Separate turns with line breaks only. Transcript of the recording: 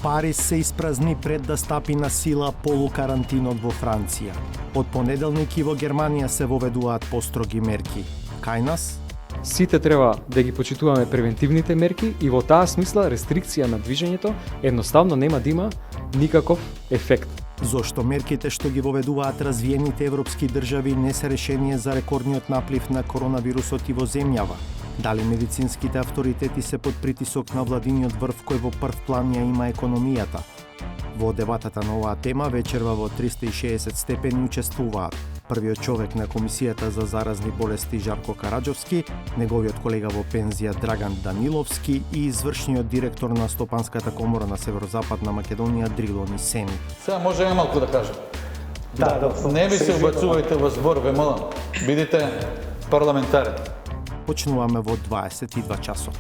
Париз се испразни пред да стапи на сила полукарантинот во Франција. Од понеделник и во Германија се воведуваат построги мерки. Кај нас?
Сите треба да ги почитуваме превентивните мерки и во таа смисла рестрикција на движењето едноставно нема да има никаков ефект.
Зошто мерките што ги воведуваат развиените европски држави не се решение за рекордниот наплив на коронавирусот и во земјава? Дали медицинските авторитети се под притисок на владиниот врв кој во прв план ја има економијата? Во дебатата на оваа тема вечерва во 360 степени учествуваат првиот човек на Комисијата за заразни болести Жарко Караџовски, неговиот колега во пензија Драган Даниловски и извршниот директор на Стопанската комора на Северозападна Македонија Дрилони Сени.
Сега може ја малку да кажам. Не ми се убацувајте во збор, ве молам. Бидете парламентарен.
Почнуваме во 22 часот.